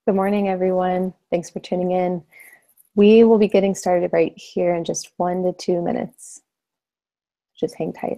Good morning, everyone. Thanks for tuning in. We will be getting started right here in just 1 to 2 minutes. Just hang tight.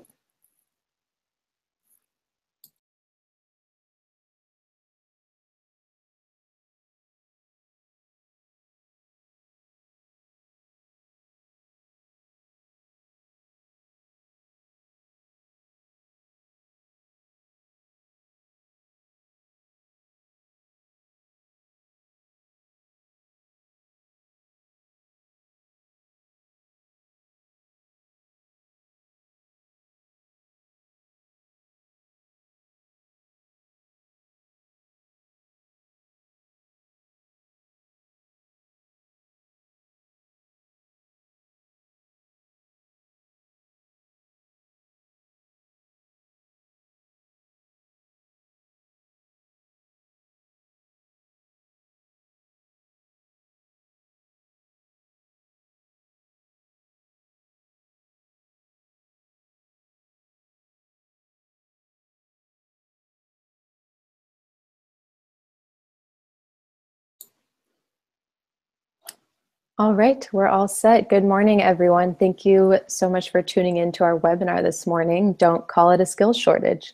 All right, we're all set. Good morning, everyone. Thank you so much for tuning in to our webinar this morning. Don't call it a skills shortage.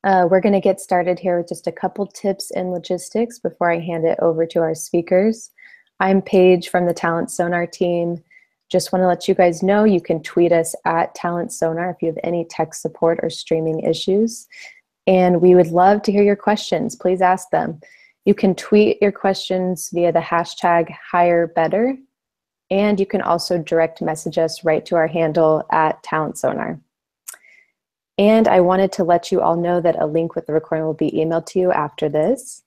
We're going to get started here with just a couple tips and logistics before I hand it over to our speakers. I'm Paige from the Talent Sonar team. Just want to let you guys know you can tweet us at Talent Sonar if you have any tech support or streaming issues. And we would love to hear your questions. Please ask them. You can tweet your questions via the hashtag #HireBetter, and you can also direct message us right to our handle at Talent Sonar. And I wanted to let you all know that a link with the recording will be emailed to you after this.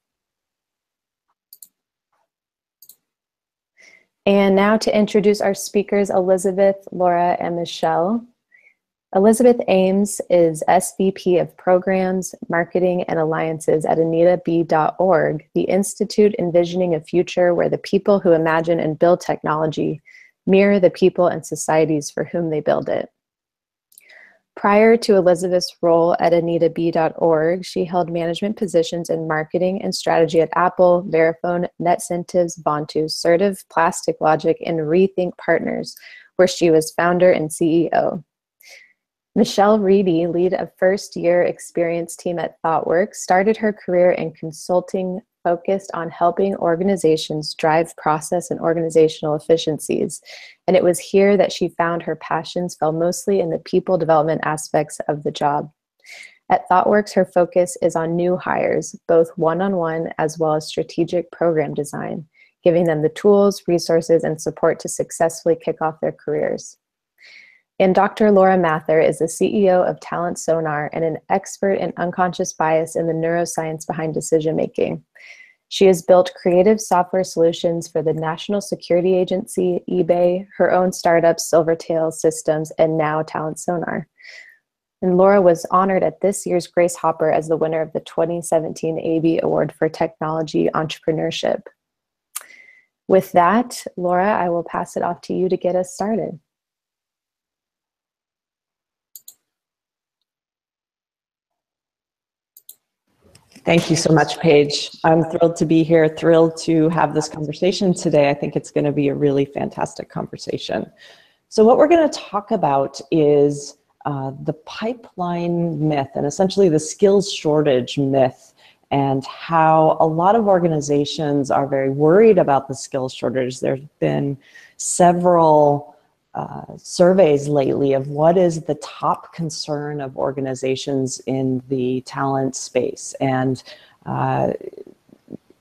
And now to introduce our speakers, Elizabeth, Laura, and Michelle. Elizabeth Ames is SVP of Programs, Marketing, and Alliances at anitab.org, the institute envisioning a future where the people who imagine and build technology mirror the people and societies for whom they build it. Prior to Elizabeth's role at anitab.org, she held management positions in marketing and strategy at Apple, Verifone, NetCentives, Bontu, Certive, Plastic Logic, and Rethink Partners, where she was founder and CEO. Michelle Reidy, lead a first-year experience team at ThoughtWorks, started her career in consulting focused on helping organizations drive process and organizational efficiencies. And it was here that she found her passions fell mostly in the people development aspects of the job. At ThoughtWorks, her focus is on new hires, both one-on-one as well as strategic program design, giving them the tools, resources, and support to successfully kick off their careers. And Dr. Laura Mather is the CEO of Talent Sonar and an expert in unconscious bias in the neuroscience behind decision-making. She has built creative software solutions for the National Security Agency, eBay, her own startup, Silvertail Systems, and now Talent Sonar. And Laura was honored at this year's Grace Hopper as the winner of the 2017 ABE Award for Technology Entrepreneurship. With that, Laura, I will pass it off to you to get us started. Thank you so much, Paige. I'm thrilled to be here, thrilled to have this conversation today. I think it's going to be a really fantastic conversation. So what we're going to talk about is the pipeline myth and essentially the skills shortage myth, and how a lot of organizations are very worried about the skills shortage. There's been several surveys lately of what is the top concern of organizations in the talent space. And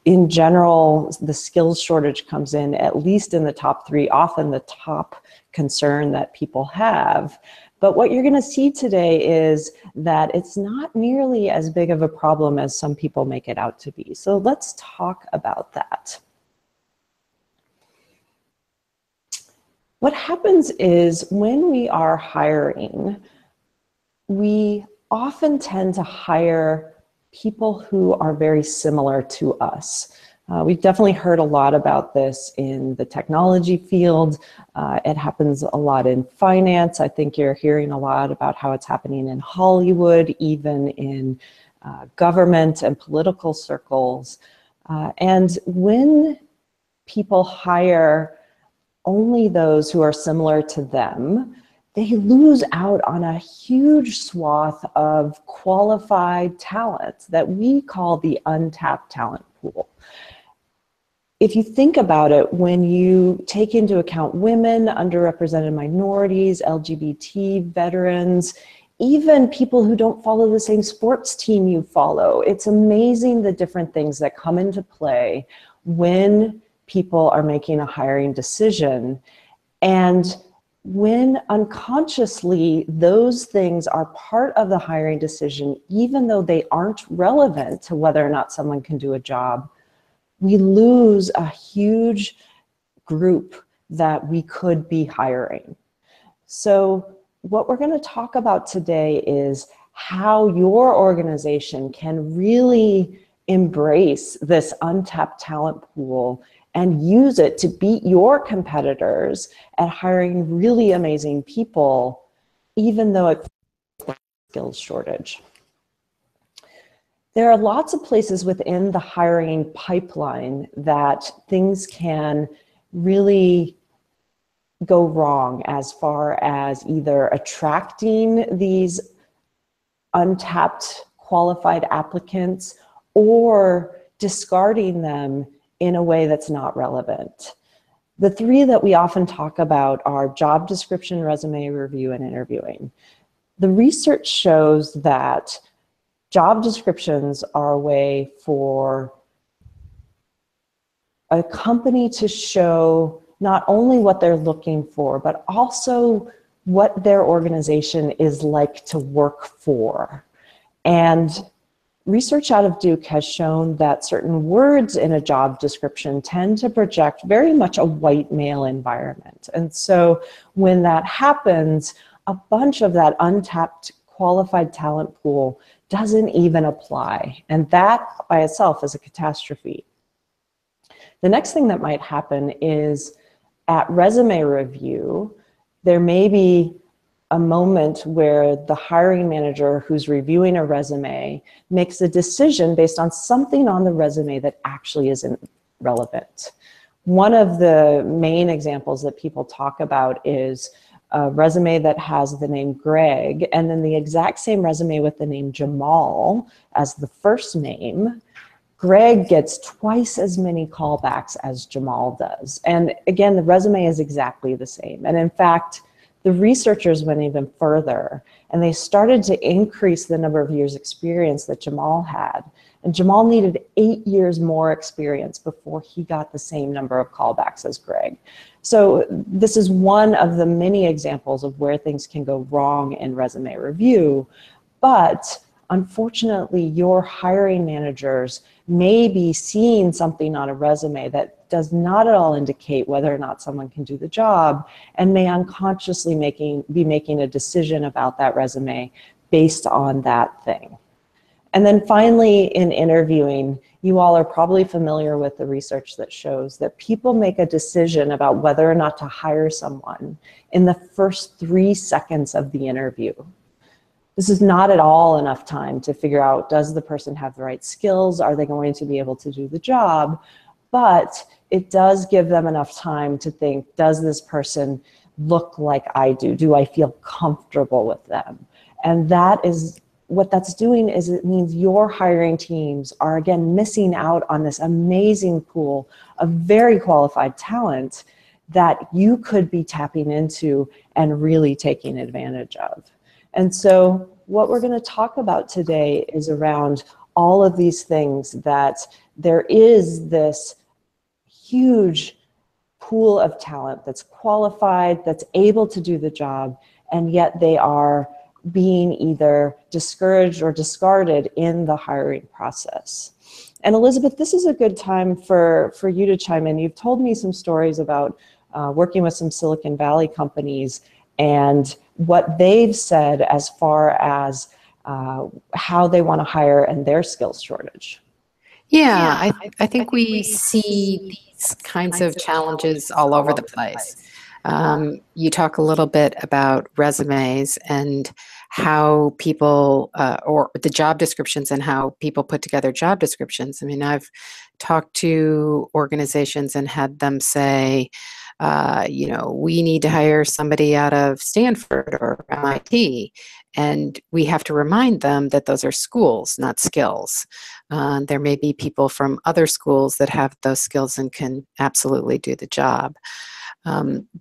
in general, the skills shortage comes in at least in the top 3, often the top concern that people have. But what you're going to see today is that it's not nearly as big of a problem as some people make it out to be. So let's talk about that. What happens is when we are hiring, we often tend to hire people who are very similar to us. We've definitely heard a lot about this in the technology field. It happens a lot in finance. I think you're hearing a lot about how it's happening in Hollywood, even in government and political circles. And when people hire only those who are similar to them, they lose out on a huge swath of qualified talent that we call the untapped talent pool. If you think about it, when you take into account women, underrepresented minorities, LGBT, veterans, even people who don't follow the same sports team you follow, it's amazing the different things that come into play when people are making a hiring decision. And when unconsciously those things are part of the hiring decision, even though they aren't relevant to whether or not someone can do a job, we lose a huge group that we could be hiring. So what we're going to talk about today is how your organization can really embrace this untapped talent pool and use it to beat your competitors at hiring really amazing people, even though it's a skills shortage. There are lots of places within the hiring pipeline that things can really go wrong as far as either attracting these untapped qualified applicants or discarding them in a way that's not relevant. The three that we often talk about are job description, resume review, and interviewing. The research shows that job descriptions are a way for a company to show not only what they're looking for, but also what their organization is like to work for. And research out of Duke has shown that certain words in a job description tend to project very much a white male environment. And so when that happens, a bunch of that untapped qualified talent pool doesn't even apply. And that by itself is a catastrophe. The next thing that might happen is at resume review, there may be a moment where the hiring manager who's reviewing a resume makes a decision based on something on the resume that actually isn't relevant. One of the main examples that people talk about is a resume that has the name Greg and then the exact same resume with the name Jamal as the first name. Greg gets twice as many callbacks as Jamal does. And again, the resume is exactly the same. And in fact, the researchers went even further and they started to increase the number of years experience that Jamal had. And Jamal needed 8 years more experience before he got the same number of callbacks as Greg. So this is one of the many examples of where things can go wrong in resume review. But unfortunately, your hiring managers may be seeing something on a resume that does not at all indicate whether or not someone can do the job and may unconsciously be making a decision about that resume based on that thing. And then finally, in interviewing, you all are probably familiar with the research that shows that people make a decision about whether or not to hire someone in the first 3 seconds of the interview. This is not at all enough time to figure out, does the person have the right skills? Are they going to be able to do the job? But it does give them enough time to think, does this person look like I do? Do I feel comfortable with them? And that is what that's doing is it means your hiring teams are again missing out on this amazing pool of very qualified talent that you could be tapping into and really taking advantage of. And so what we're going to talk about today is around all of these things, that there is this huge pool of talent that's qualified, that's able to do the job, and yet they are being either discouraged or discarded in the hiring process. And Elizabeth, this is a good time for you to chime in. You've told me some stories about working with some Silicon Valley companies and what they've said as far as how they want to hire and their skills shortage. Yeah, I think we see kinds of challenges all over the place. You talk a little bit about resumes and how people, or the job descriptions and how people put together job descriptions. I mean, I've talked to organizations and had them say, we need to hire somebody out of Stanford or MIT. And we have to remind them that those are schools, not skills. There may be people from other schools that have those skills and can absolutely do the job.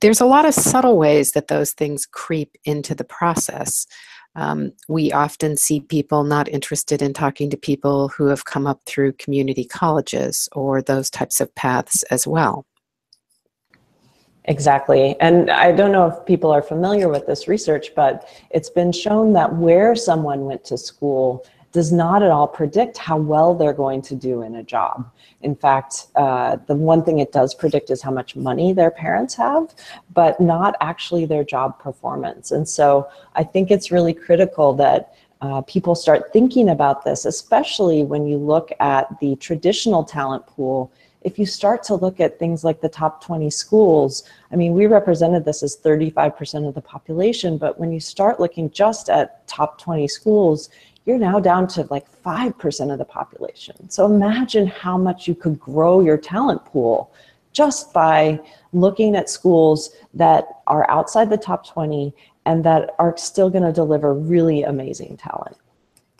There's a lot of subtle ways that those things creep into the process. We often see people not interested in talking to people who have come up through community colleges or those types of paths as well. Exactly. And I don't know if people are familiar with this research, but it's been shown that where someone went to school does not at all predict how well they're going to do in a job. In fact, the one thing it does predict is how much money their parents have, but not actually their job performance. And so I think it's really critical that people start thinking about this, especially when you look at the traditional talent pool. If you start to look at things like the top 20 schools, I mean, we represented this as 35% of the population, but when you start looking just at top 20 schools, you're now down to like 5% of the population. So imagine how much you could grow your talent pool just by looking at schools that are outside the top 20 and that are still going to deliver really amazing talent.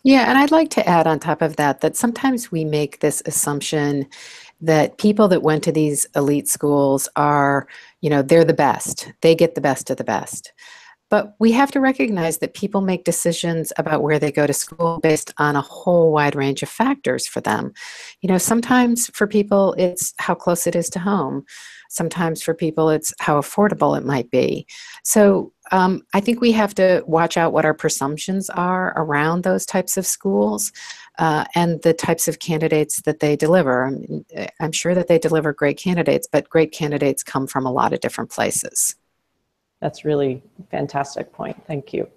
Yeah, and I'd like to add on top of that, that sometimes we make this assumption that people that went to these elite schools are, they're the best. They get the best of the best. But we have to recognize that people make decisions about where they go to school based on a whole wide range of factors for them. Sometimes for people, it's how close it is to home. Sometimes for people, it's how affordable it might be. So I think we have to watch out what our presumptions are around those types of schools and the types of candidates that they deliver. I'm sure that they deliver great candidates, but great candidates come from a lot of different places. That's really a fantastic point. Thank you.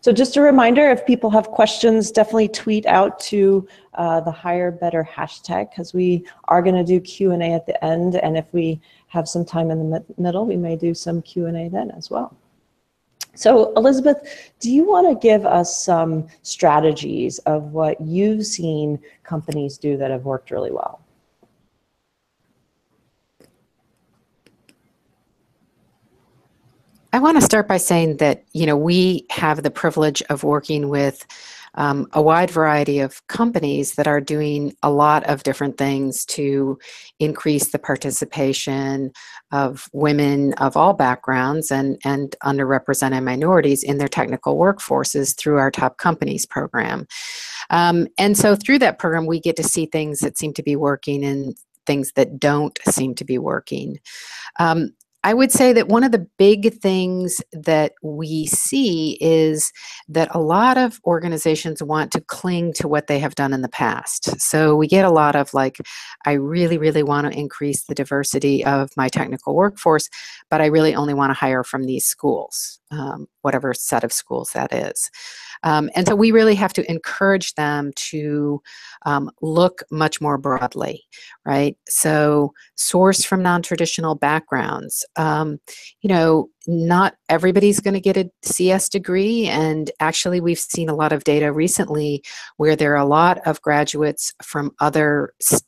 So just a reminder, if people have questions, definitely tweet out to the Hire Better hashtag, because we are going to do Q&A at the end. And if we have some time in the middle, we may do some Q&A then as well. So Elizabeth, do you want to give us some strategies of what you've seen companies do that have worked really well? I want to start by saying that, we have the privilege of working with a wide variety of companies that are doing a lot of different things to increase the participation of women of all backgrounds and underrepresented minorities in their technical workforces through our Top Companies program. And so through that program, we get to see things that seem to be working and things that don't seem to be working. I would say that one of the big things that we see is that a lot of organizations want to cling to what they have done in the past. So we get a lot of like, I really, really want to increase the diversity of my technical workforce, but I really only want to hire from these schools, whatever set of schools that is. And so we really have to encourage them to look much more broadly, right? So source from non-traditional backgrounds. Not everybody's going to get a CS degree. And actually, we've seen a lot of data recently where there are a lot of graduates from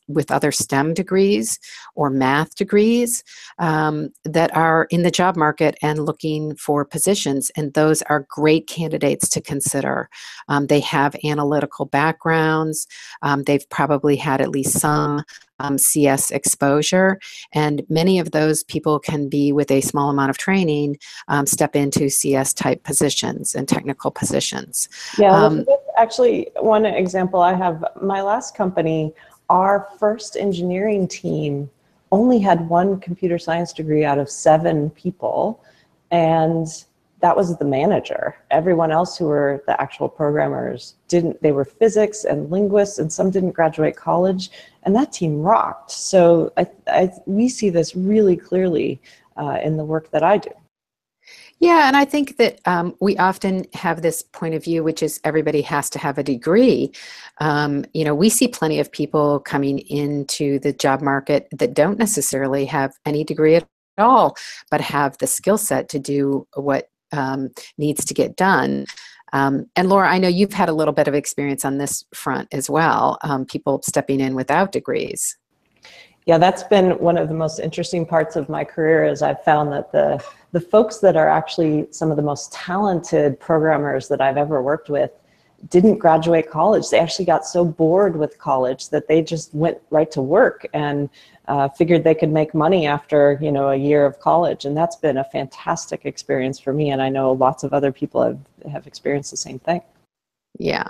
with other STEM degrees or math degrees that are in the job market and looking for positions. And those are great candidates to consider. They have analytical backgrounds. They've probably had at least some CS exposure, and many of those people can be, with a small amount of training, step into CS type positions and technical positions. Yeah, actually, one example I have, my last company, our first engineering team only had one computer science degree out of 7 people, and that was the manager. Everyone else who were the actual programmers didn't. They were physics and linguists, and some didn't graduate college, and that team rocked. So we see this really clearly in the work that I do. Yeah, and I think that we often have this point of view, which is everybody has to have a degree. We see plenty of people coming into the job market that don't necessarily have any degree at all, but have the skill set to do what needs to get done. And Laura, I know you've had a little bit of experience on this front as well, people stepping in without degrees. Yeah, that's been one of the most interesting parts of my career, is I've found that the folks that are actually some of the most talented programmers that I've ever worked with didn't graduate college. They actually got so bored with college that they just went right to work and figured they could make money after, a year of college. And that's been a fantastic experience for me. And I know lots of other people have experienced the same thing. Yeah.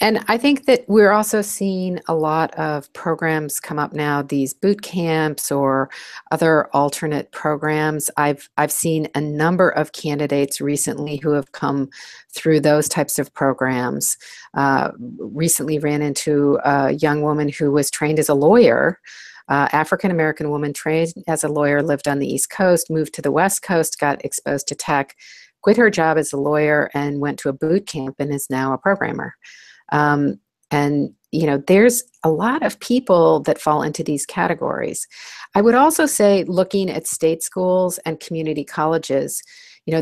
And I think that we're also seeing a lot of programs come up now, these boot camps or other alternate programs. I've seen a number of candidates recently who have come through those types of programs. Recently ran into a young woman who was trained as a lawyer, African-American woman trained as a lawyer, lived on the East Coast, moved to the West Coast, got exposed to tech, quit her job as a lawyer and went to a boot camp and is now a programmer. And there's a lot of people that fall into these categories. I would also say, looking at state schools and community colleges,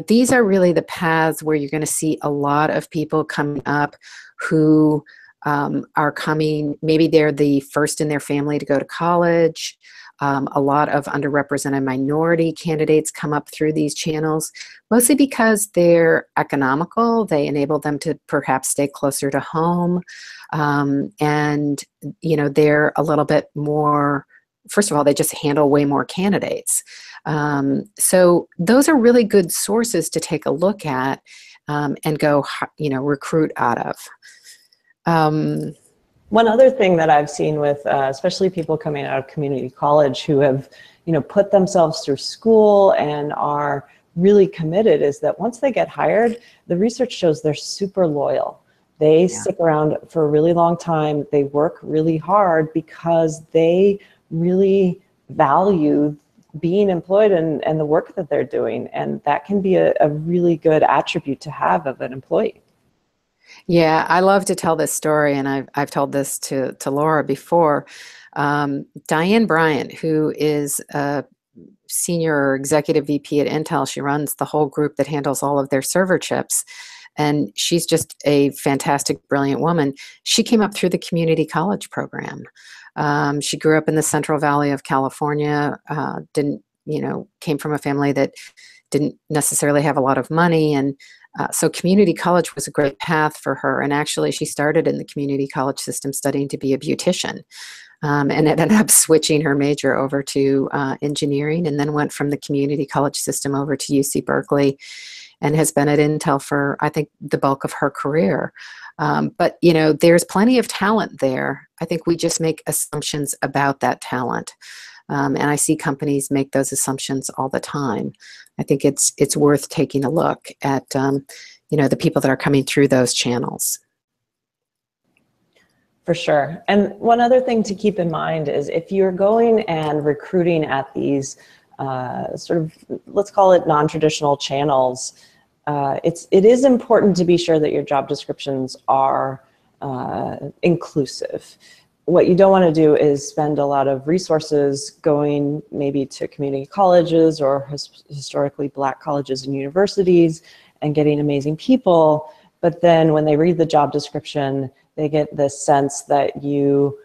these are really the paths where you're going to see a lot of people coming up who are coming, maybe they're the first in their family to go to college. A lot of underrepresented minority candidates come up through these channels, mostly because they're economical. They enable them to perhaps stay closer to home. And they're a little bit more, first of all, they just handle way more candidates. So those are really good sources to take a look at and go, recruit out of. One other thing that I've seen with especially people coming out of community college who have, put themselves through school and are really committed, is that once they get hired, the research shows they're super loyal. They stick around for a really long time. They work really hard because they really value being employed and the work that they're doing. And that can be a really good attribute to have of an employee. Yeah, I love to tell this story, and I've told this to Laura before. Diane Bryant, who is a senior executive VP at Intel, she runs the whole group that handles all of their server chips, and she's just a fantastic, brilliant woman. She came up through the community college program. She grew up in the Central Valley of California, came from a family that didn't necessarily have a lot of money, and so community college was a great path for her. And actually, she started in the community college system studying to be a beautician, and ended up switching her major over to engineering, and then went from the community college system over to UC Berkeley, and has been at Intel for, I think, the bulk of her career. But there's plenty of talent there. I think we just make assumptions about that talent. And I see companies make those assumptions all the time. I think it's worth taking a look at the people that are coming through those channels. For sure. And one other thing to keep in mind is if you're going and recruiting at these sort of, let's call it non-traditional channels, it is important to be sure that your job descriptions are inclusive. What you don't want to do is spend a lot of resources going maybe to community colleges or historically Black colleges and universities and getting amazing people, but then when they read the job description, they get this sense that you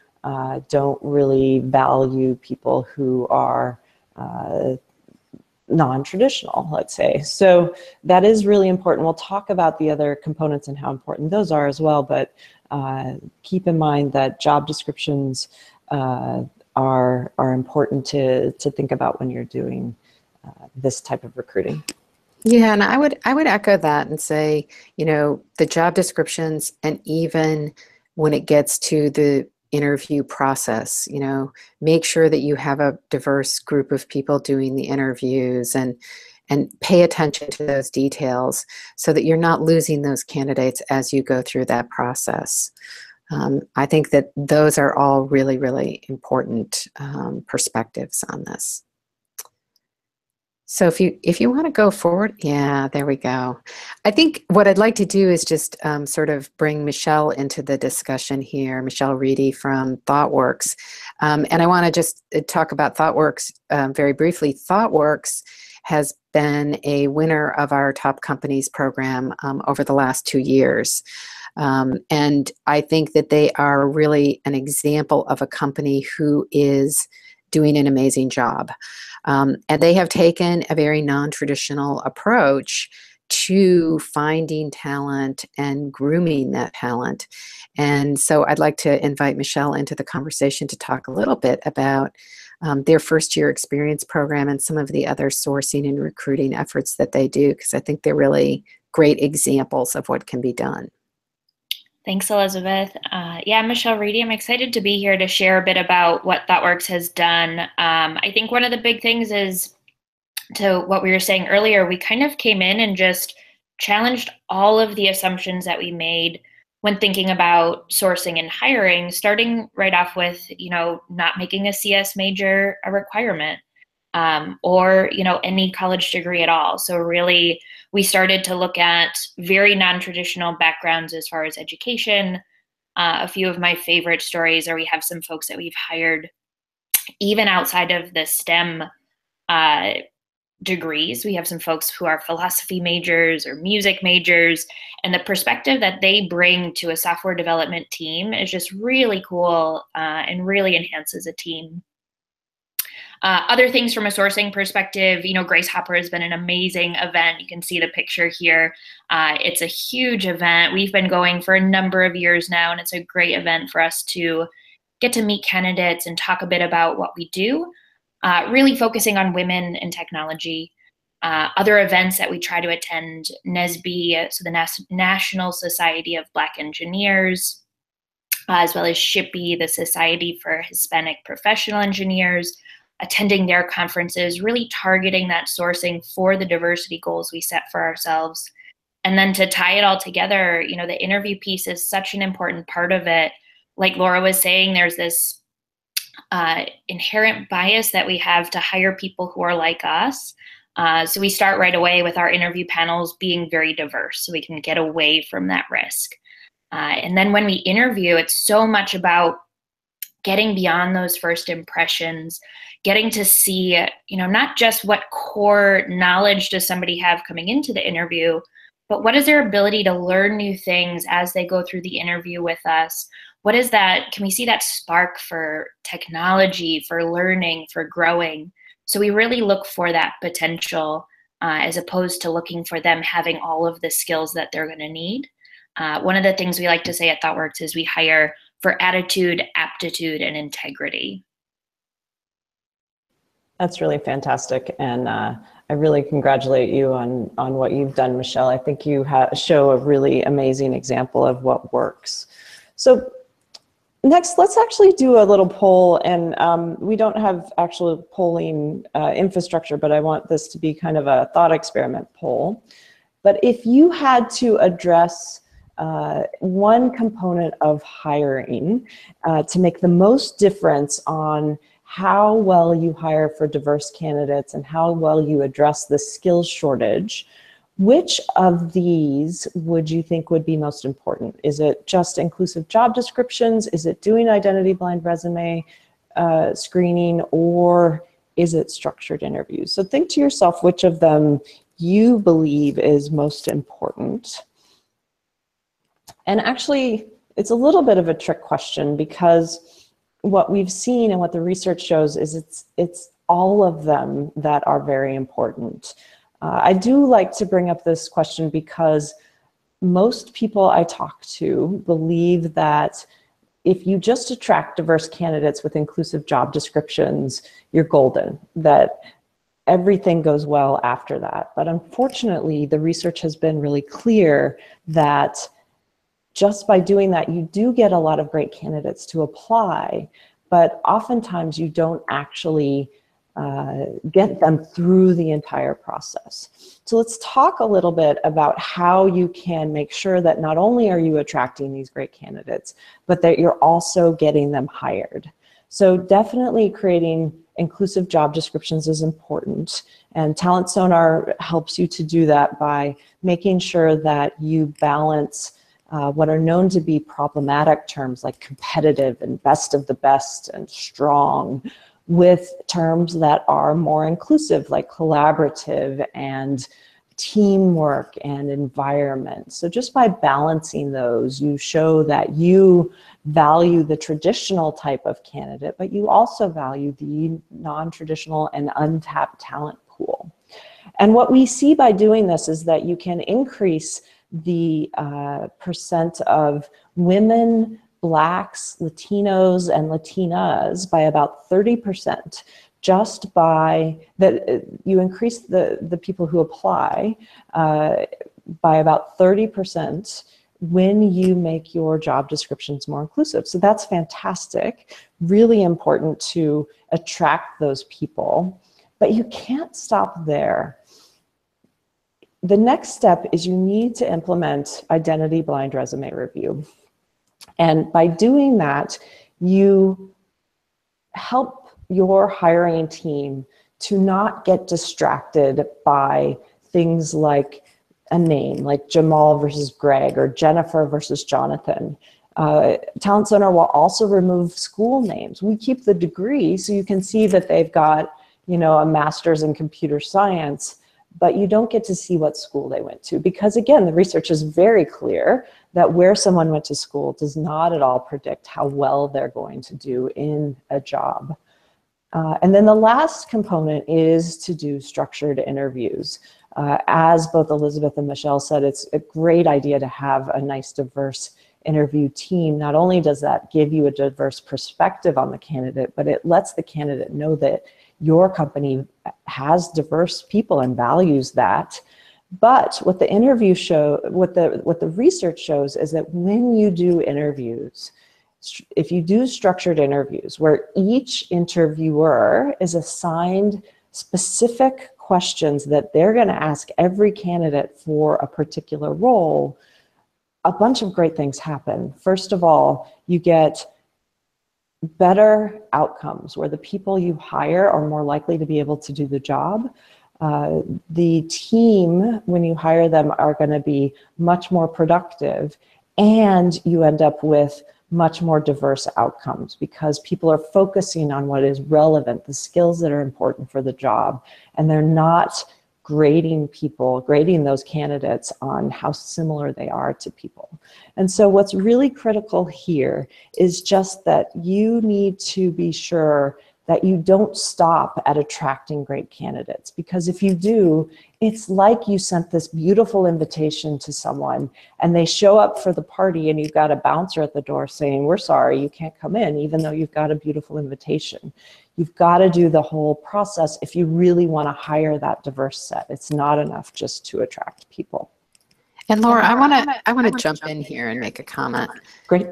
don't really value people who are non-traditional, let's say. So that is really important. We'll talk about the other components and how important those are as well, but keep in mind that job descriptions are important to think about when you're doing this type of recruiting. Yeah, and I would echo that and say, the job descriptions, and even when it gets to the interview process, make sure that you have a diverse group of people doing the interviews, and pay attention to those details so that you're not losing those candidates as you go through that process. I think that those are all really, really important perspectives on this. So if you want to go forward, yeah, there we go. I think what I'd like to do is just sort of bring Michelle into the discussion here, Michelle Reidy from ThoughtWorks. And I want to just talk about ThoughtWorks very briefly. ThoughtWorks has been a winner of our Top Companies program over the last 2 years. And I think that they are really an example of a company who is doing an amazing job. And they have taken a very non-traditional approach to finding talent and grooming that talent. And so I'd like to invite Michelle into the conversation to talk a little bit about their first year experience program and some of the other sourcing and recruiting efforts that they do, because I think they're really great examples of what can be done. Thanks, Elizabeth. Yeah, I'm Michelle Reidy. I'm excited to be here to share a bit about what ThoughtWorks has done. I think one of the big things is, to what we were saying earlier, we kind of came in and just challenged all of the assumptions that we made when thinking about sourcing and hiring, starting right off with, not making a CS major a requirement, or, any college degree at all. So really, we started to look at very non-traditional backgrounds as far as education. A few of my favorite stories are we have some folks that we've hired even outside of the STEM degrees. We have some folks who are philosophy majors or music majors, and the perspective that they bring to a software development team is just really cool and really enhances a team. Other things from a sourcing perspective, Grace Hopper has been an amazing event. You can see the picture here. It's a huge event. We've been going for a number of years now, and it's a great event for us to get to meet candidates and talk a bit about what we do, really focusing on women in technology. Other events that we try to attend, NSBE, so the National Society of Black Engineers, as well as SHPE, the Society for Hispanic Professional Engineers, attending their conferences, really targeting that sourcing for the diversity goals we set for ourselves. And then to tie it all together, the interview piece is such an important part of it. Like Laura was saying, there's this inherent bias that we have to hire people who are like us. So we start right away with our interview panels being very diverse so we can get away from that risk. And then when we interview, it's so much about getting beyond those first impressions, getting to see, not just what core knowledge does somebody have coming into the interview, but what is their ability to learn new things as they go through the interview with us? What is that? Can we see that spark for technology, for learning, for growing? So we really look for that potential as opposed to looking for them having all of the skills that they're going to need. One of the things we like to say at ThoughtWorks is we hire for attitude, aptitude, and integrity. That's really fantastic, and I really congratulate you on what you've done, Michelle. I think you show a really amazing example of what works. So next, let's actually do a little poll, and we don't have actual polling infrastructure, but I want this to be kind of a thought experiment poll. But if you had to address one component of hiring to make the most difference on how well you hire for diverse candidates and how well you address the skills shortage, which of these would you think would be most important? Is it just inclusive job descriptions? Is it doing identity blind resume screening? Or is it structured interviews? So think to yourself which of them you believe is most important. And actually, it's a little bit of a trick question, because what we've seen and what the research shows is it's all of them that are very important. I do like to bring up this question because most people I talk to believe that if you just attract diverse candidates with inclusive job descriptions, you're golden, that everything goes well after that. But unfortunately, the research has been really clear that just by doing that, you do get a lot of great candidates to apply, but oftentimes you don't actually get them through the entire process. So let's talk a little bit about how you can make sure that not only are you attracting these great candidates, but that you're also getting them hired. So definitely creating inclusive job descriptions is important. And Talent Sonar helps you to do that by making sure that you balance what are known to be problematic terms like competitive and best of the best and strong with terms that are more inclusive like collaborative and teamwork and environment. So just by balancing those, you show that you value the traditional type of candidate, but you also value the non-traditional and untapped talent pool. And what we see by doing this is that you can increase the percent of women, Blacks, Latinos, and Latinas by about 30%. Just by that, you increase the people who apply by about 30% when you make your job descriptions more inclusive. So that's fantastic, really important to attract those people, but you can't stop there. The next step is you need to implement identity blind resume review. And by doing that, you help your hiring team to not get distracted by things like a name, like Jamal versus Greg or Jennifer versus Jonathan. Talent Sonar will also remove school names. We keep the degree so you can see that they've got, you know, a master's in computer science, but you don't get to see what school they went to, because again, the research is very clear that where someone went to school does not at all predict how well they're going to do in a job. And then the last component is to do structured interviews. As both Elizabeth and Michelle said, it's a great idea to have a nice diverse interview team. Not only does that give you a diverse perspective on the candidate, but it lets the candidate know that your company has diverse people and values that. But what the interview what the research shows is that when you do interviews, if you do structured interviews where each interviewer is assigned specific questions that they're going to ask every candidate for a particular role, a bunch of great things happen. First of all, you get better outcomes where the people you hire are more likely to be able to do the job. The team, when you hire them, are going to be much more productive, and you end up with much more diverse outcomes because people are focusing on what is relevant, the skills that are important for the job, and they're not grading those candidates on how similar they are to people. And so what's really critical here is just that you need to be sure that you don't stop at attracting great candidates, because if you do, it's like you sent this beautiful invitation to someone and they show up for the party and you've got a bouncer at the door saying, "We're sorry, you can't come in," even though you've got a beautiful invitation. You've got to do the whole process if you really want to hire that diverse set. It's not enough just to attract people. And Laura, I want to jump in here and make a comment. Great.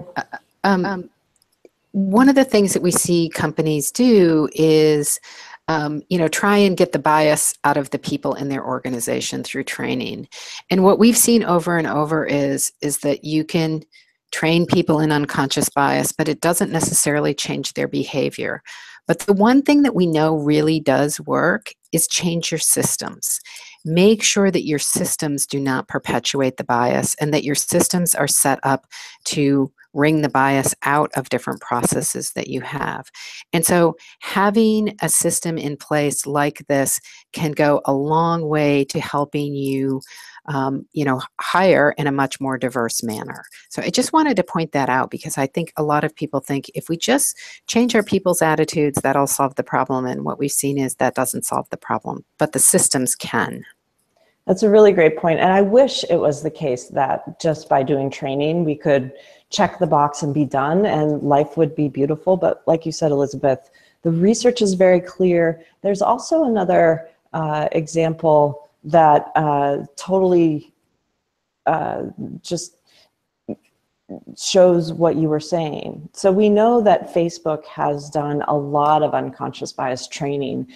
One of the things that we see companies do is, try and get the bias out of the people in their organization through training. And what we've seen over and over is that you can train people in unconscious bias, but it doesn't necessarily change their behavior. But the one thing that we know really does work is change your systems. Make sure that your systems do not perpetuate the bias and that your systems are set up to wring the bias out of different processes that you have. And so having a system in place like this can go a long way to helping you hire in a much more diverse manner. So I just wanted to point that out because I think a lot of people think if we just change our people's attitudes, that'll solve the problem. And what we've seen is that doesn't solve the problem, but the systems can. That's a really great point. And I wish it was the case that just by doing training, we could check the box and be done and life would be beautiful. But like you said, Elizabeth, the research is very clear. There's also another example that totally just shows what you were saying. So we know that Facebook has done a lot of unconscious bias training.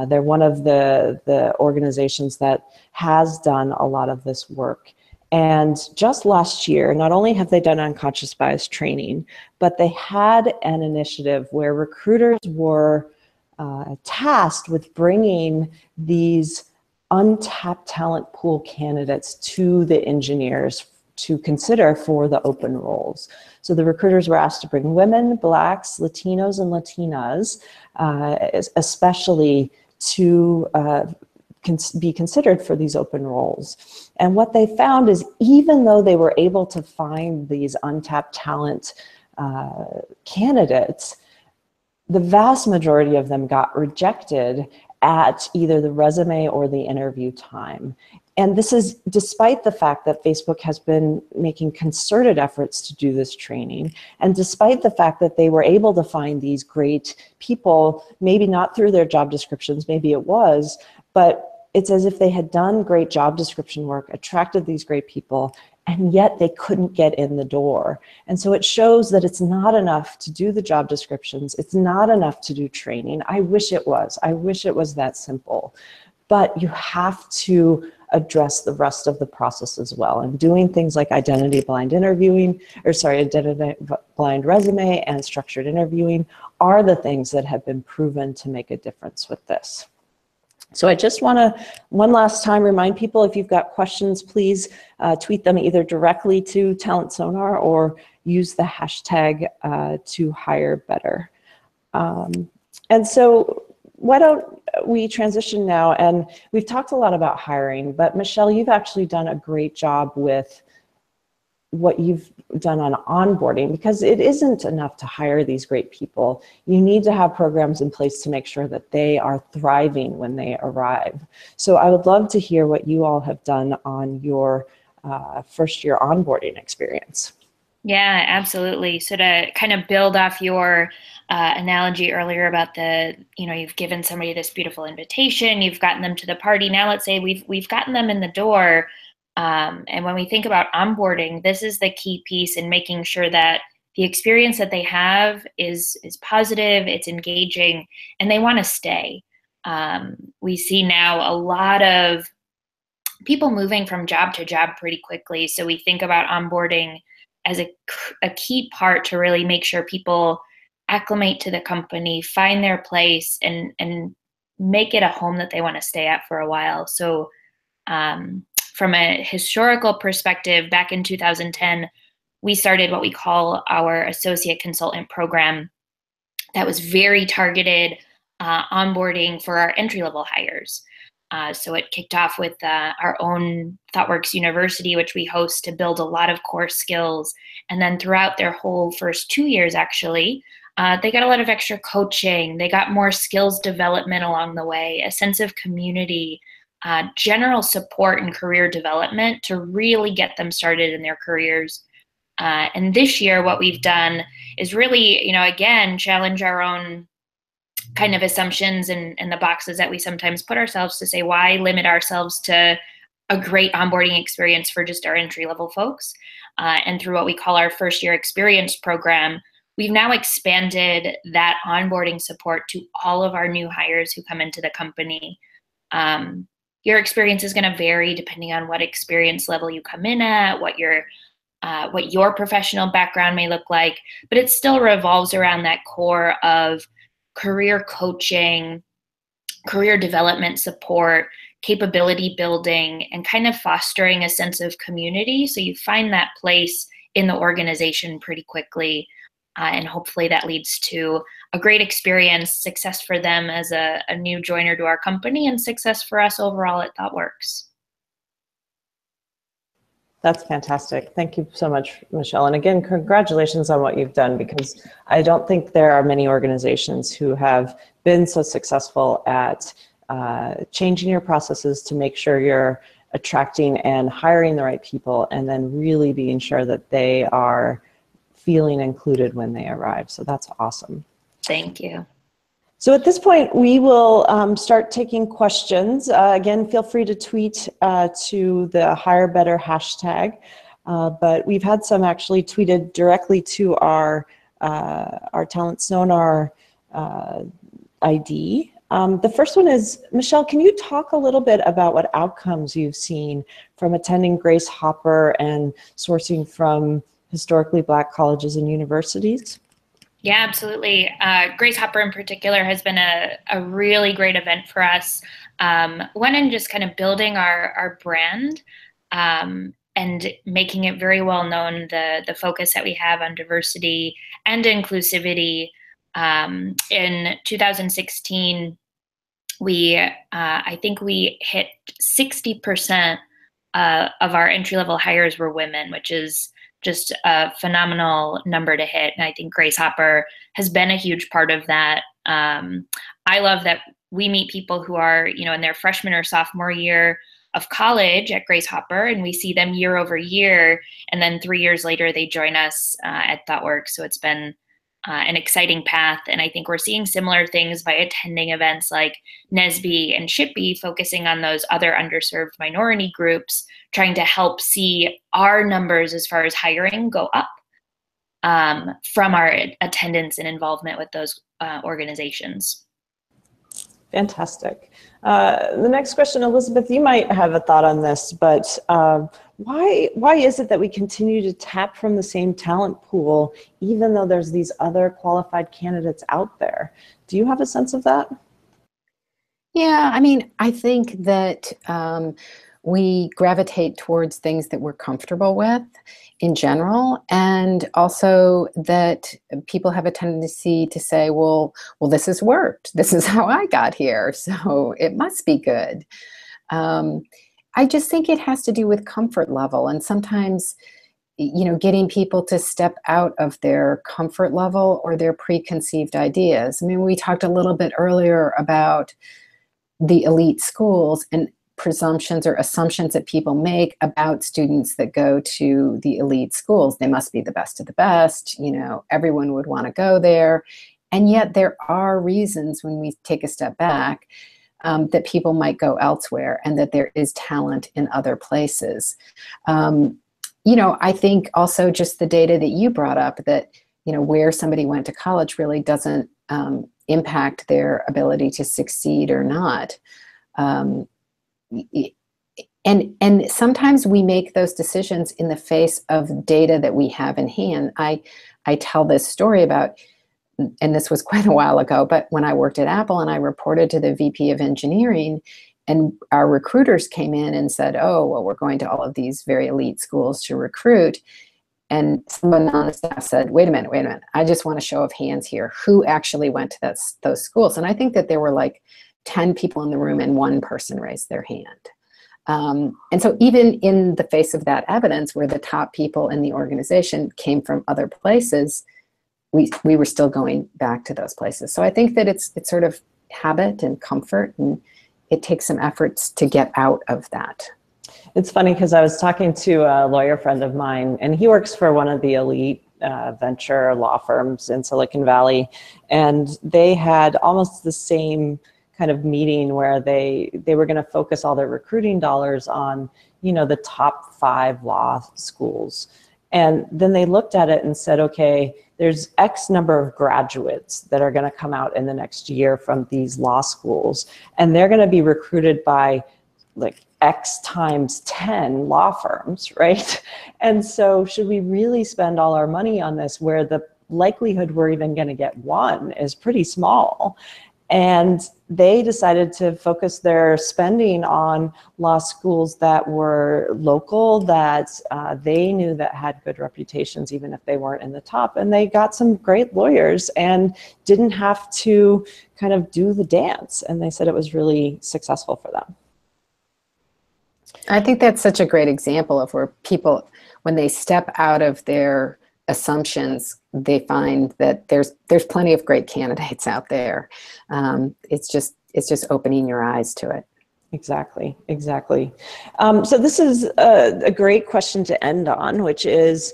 They're one of the organizations that has done a lot of this work. And just last year, not only have they done unconscious bias training, but they had an initiative where recruiters were tasked with bringing these untapped talent pool candidates to the engineers to consider for the open roles. So the recruiters were asked to bring women, Blacks, Latinos, and Latinas, especially to be considered for these open roles. And what they found is, even though they were able to find these untapped talent candidates, the vast majority of them got rejected at either the resume or the interview time. And this is despite the fact that Facebook has been making concerted efforts to do this training, and despite the fact that they were able to find these great people, maybe not through their job descriptions, maybe it was, but it's as if they had done great job description work, attracted these great people, and yet they couldn't get in the door. And so it shows that it's not enough to do the job descriptions. It's not enough to do training. I wish it was. I wish it was that simple. But you have to address the rest of the process as well. And doing things like identity blind interviewing, identity blind resume and structured interviewing are the things that have been proven to make a difference with this. So I just want to, one last time, remind people, if you've got questions, please tweet them either directly to Talent Sonar or use the hashtag to hire better. And so why don't we transition now? And we've talked a lot about hiring, but Michelle, you've actually done a great job with what you've done on onboarding, because it isn't enough to hire these great people. You need to have programs in place to make sure that they are thriving when they arrive. So I would love to hear what you all have done on your first year onboarding experience. Yeah, absolutely. So to kind of build off your analogy earlier about the, you've given somebody this beautiful invitation, you've gotten them to the party. Now let's say we've gotten them in the door. And when we think about onboarding, this is the key piece in making sure that the experience that they have is positive, it's engaging, and they want to stay. We see now a lot of people moving from job to job pretty quickly. So we think about onboarding as a key part to really make sure people acclimate to the company, find their place, and make it a home that they want to stay at for a while. So from a historical perspective, back in 2010, we started what we call our associate consultant program that was very targeted onboarding for our entry-level hires. So it kicked off with our own ThoughtWorks University, which we host to build a lot of core skills. And then throughout their whole first 2 years, actually, they got a lot of extra coaching. They got more skills development along the way, a sense of community, general support and career development to really get them started in their careers. And this year, what we've done is really, again, challenge our own kind of assumptions and the boxes that we sometimes put ourselves to say, why limit ourselves to a great onboarding experience for just our entry-level folks? And through what we call our first year experience program, we've now expanded that onboarding support to all of our new hires who come into the company. Your experience is going to vary depending on what experience level you come in at, what your professional background may look like, but it still revolves around that core of career coaching, career development support, capability building, and kind of fostering a sense of community. So you find that place in the organization pretty quickly. And hopefully that leads to a great experience, success for them as a new joiner to our company, and success for us overall at ThoughtWorks. That's fantastic. Thank you so much, Michelle. And again, congratulations on what you've done, because I don't think there are many organizations who have been so successful at changing your processes to make sure you're attracting and hiring the right people, and then really being sure that they are feeling included when they arrive. So that's awesome. Thank you. So at this point, we will start taking questions. Again, feel free to tweet to the Hire Better hashtag, but we've had some actually tweeted directly to our Talent Sonar ID. The first one is, Michelle, can you talk a little bit about what outcomes you've seen from attending Grace Hopper and sourcing from historically Black colleges and universities? Yeah, absolutely. Grace Hopper in particular has been a really great event for us. One in just kind of building our brand and making it very well known, the focus that we have on diversity and inclusivity. In 2016, I think we hit 60% of our entry-level hires were women, which is just a phenomenal number to hit. And I think Grace Hopper has been a huge part of that. I love that we meet people who are, in their freshman or sophomore year of college at Grace Hopper, and we see them year over year. And then 3 years later, they join us at ThoughtWorks. So it's been an exciting path. And I think we're seeing similar things by attending events like NSBE and SHPE, focusing on those other underserved minority groups, trying to help see our numbers as far as hiring go up from our attendance and involvement with those organizations. Fantastic. The next question, Elizabeth, you might have a thought on this, but why is it that we continue to tap from the same talent pool, even though there's these other qualified candidates out there? Do you have a sense of that? Yeah, I mean, I think that we gravitate towards things that we're comfortable with in general, and also that people have a tendency to say, well, this has worked. This is how I got here, so it must be good. I just think it has to do with comfort level, and sometimes, getting people to step out of their comfort level or their preconceived ideas. I mean, we talked a little bit earlier about the elite schools and presumptions or assumptions that people make about students that go to the elite schools. They must be the best of the best, everyone would want to go there. And yet there are reasons when we take a step back that people might go elsewhere, and that there is talent in other places. I think also just the data that you brought up, that, where somebody went to college really doesn't impact their ability to succeed or not. And sometimes we make those decisions in the face of data that we have in hand. I tell this story about, and this was quite a while ago, but when I worked at Apple and I reported to the VP of engineering, and our recruiters came in and said, oh, well, we're going to all of these very elite schools to recruit. And someone on the staff said, wait a minute, I just want a show of hands here. Who actually went to those schools? And I think that there were like 10 people in the room and one person raised their hand. And so even in the face of that evidence, where the top people in the organization came from other places, we were still going back to those places. So I think that it's sort of habit and comfort, and it takes some efforts to get out of that. It's funny because I was talking to a lawyer friend of mine, and he works for one of the elite venture law firms in Silicon Valley, and they had almost the same kind of meeting where they were going to focus all their recruiting dollars on, the top 5 law schools. And then they looked at it and said, okay, there's X number of graduates that are going to come out in the next year from these law schools, and they're going to be recruited by like X times 10 law firms, right? And so should we really spend all our money on this, where the likelihood we're even going to get one is pretty small? And they decided to focus their spending on law schools that were local, that they knew that had good reputations, even if they weren't in the top. And they got some great lawyers and didn't have to kind of do the dance. And they said it was really successful for them. I think that's such a great example of where people, when they step out of their assumptions, they find that there's plenty of great candidates out there. It's just opening your eyes to it. Exactly. So this is a great question to end on, which is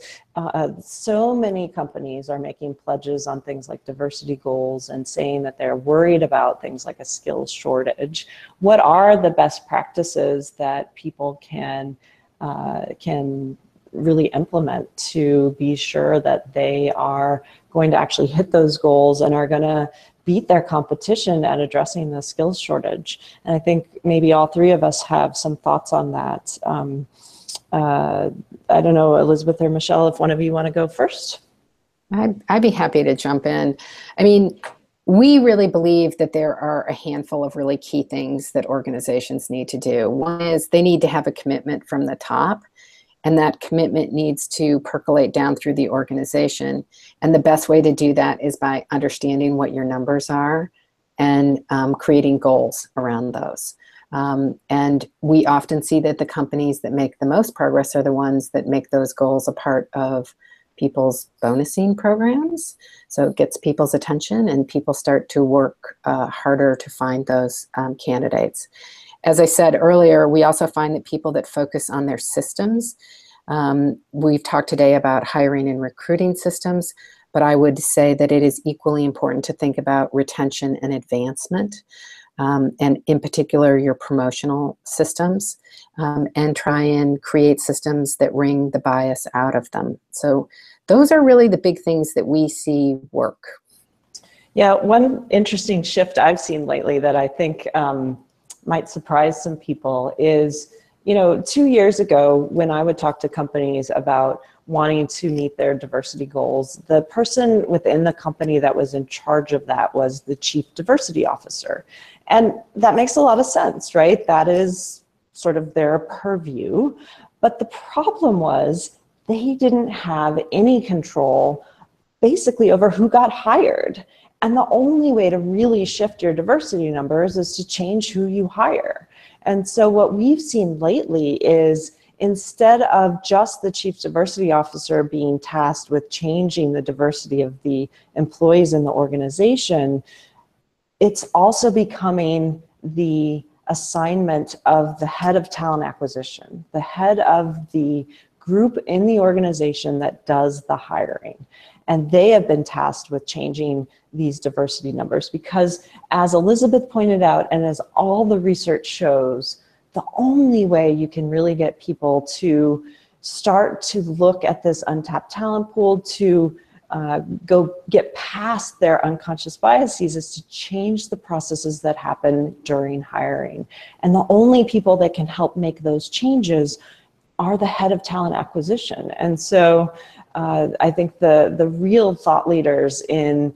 so many companies are making pledges on things like diversity goals and saying that they're worried about things like a skills shortage. What are the best practices that people can really implement to be sure that they are going to actually hit those goals and are going to beat their competition at addressing the skills shortage. And I think maybe all three of us have some thoughts on that. I don't know, Elizabeth or Michelle, if one of you want to go first. I'd be happy to jump in. I mean, we really believe that there are a handful of really key things that organizations need to do. One is they need to have a commitment from the top, and that commitment needs to percolate down through the organization. And the best way to do that is by understanding what your numbers are and creating goals around those. And we often see that the companies that make the most progress are the ones that make those goals a part of people's bonusing programs. So it gets people's attention and people start to work harder to find those candidates. As I said earlier, we also find that people that focus on their systems, we've talked today about hiring and recruiting systems, but I would say that it is equally important to think about retention and advancement, and in particular your promotional systems, and try and create systems that wring the bias out of them. So those are really the big things that we see work. Yeah, one interesting shift I've seen lately that I think might surprise some people is, 2 years ago when I would talk to companies about wanting to meet their diversity goals, the person within the company that was in charge of that was the chief diversity officer. And that makes a lot of sense, right? That is sort of their purview. But the problem was they didn't have any control basically over who got hired. And the only way to really shift your diversity numbers is to change who you hire. And so what we've seen lately is instead of just the chief diversity officer being tasked with changing the diversity of the employees in the organization, it's also becoming the assignment of the head of talent acquisition, the head of the group in the organization that does the hiring. And they have been tasked with changing these diversity numbers because, as Elizabeth pointed out, and as all the research shows, the only way you can really get people to start to look at this untapped talent pool, to go get past their unconscious biases, is to change the processes that happen during hiring. And the only people that can help make those changes are the head of talent acquisition. And so I think the real thought leaders in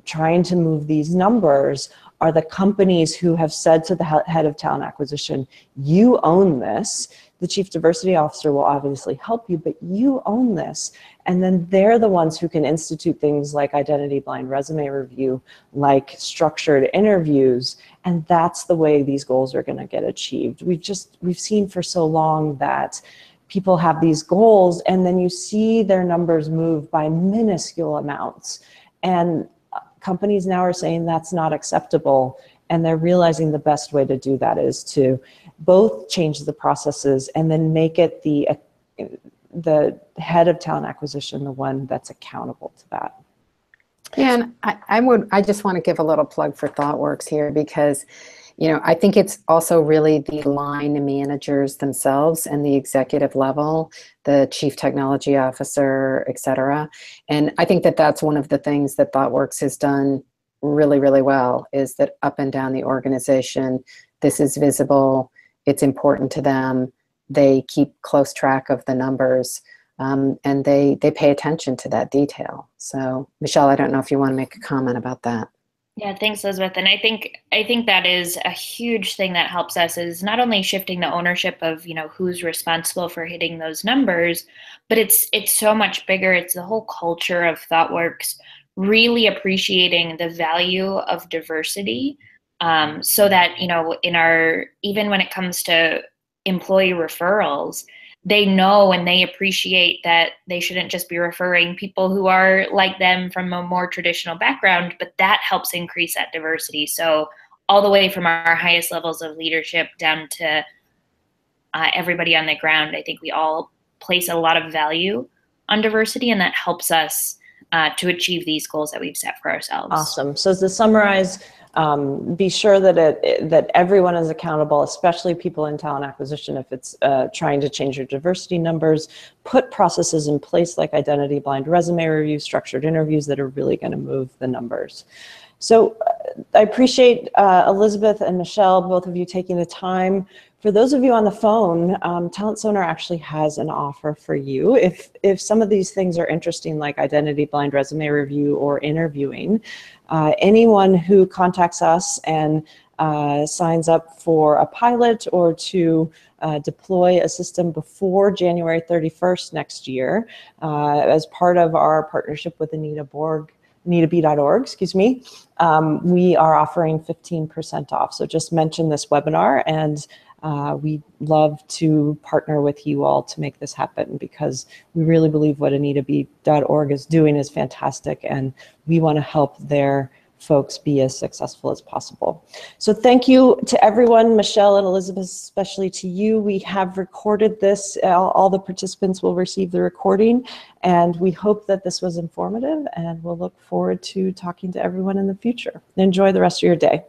trying to move these numbers are the companies who have said to the head of talent acquisition, you own this. The chief diversity officer will obviously help you, but you own this. And then they're the ones who can institute things like identity blind resume review, like structured interviews. And that's the way these goals are going to get achieved. We've seen for so long that people have these goals and then you see their numbers move by minuscule amounts. And companies now are saying that's not acceptable. And they're realizing the best way to do that is to both change the processes and then make it the head of talent acquisition, the one that's accountable to that. Yeah, and I just want to give a little plug for ThoughtWorks here because, I think it's also really the line managers themselves and the executive level, the chief technology officer, et cetera. And I think that that's one of the things that ThoughtWorks has done really, really well, is that up and down the organization, this is visible, it's important to them, they keep close track of the numbers, and they pay attention to that detail. So Michelle, I don't know if you want to make a comment about that. Yeah, thanks, Elizabeth. And I think that is a huge thing that helps us, is not only shifting the ownership of, who's responsible for hitting those numbers, but it's so much bigger. It's the whole culture of ThoughtWorks really appreciating the value of diversity, so that, even when it comes to employee referrals, they know and they appreciate that they shouldn't just be referring people who are like them from a more traditional background, but that helps increase that diversity. So all the way from our highest levels of leadership down to everybody on the ground, I think we all place a lot of value on diversity, and that helps us to achieve these goals that we've set for ourselves. Awesome. So to summarize, be sure that everyone is accountable, especially people in talent acquisition. If it's trying to change your diversity numbers, put processes in place like identity blind resume review, structured interviews that are really going to move the numbers. So I appreciate Elizabeth and Michelle, both of you taking the time. For those of you on the phone, Talent Sonar actually has an offer for you. If some of these things are interesting, like identity blind resume review or interviewing, anyone who contacts us and signs up for a pilot or to deploy a system before January 31st next year, as part of our partnership with AnitaB.org, excuse me, we are offering 15% off. So just mention this webinar, and we'd love to partner with you all to make this happen, because we really believe what AnitaB.org is doing is fantastic, and we want to help their folks be as successful as possible. So thank you to everyone, Michelle and Elizabeth, especially to you. We have recorded this. All the participants will receive the recording, and we hope that this was informative, and we'll look forward to talking to everyone in the future. Enjoy the rest of your day.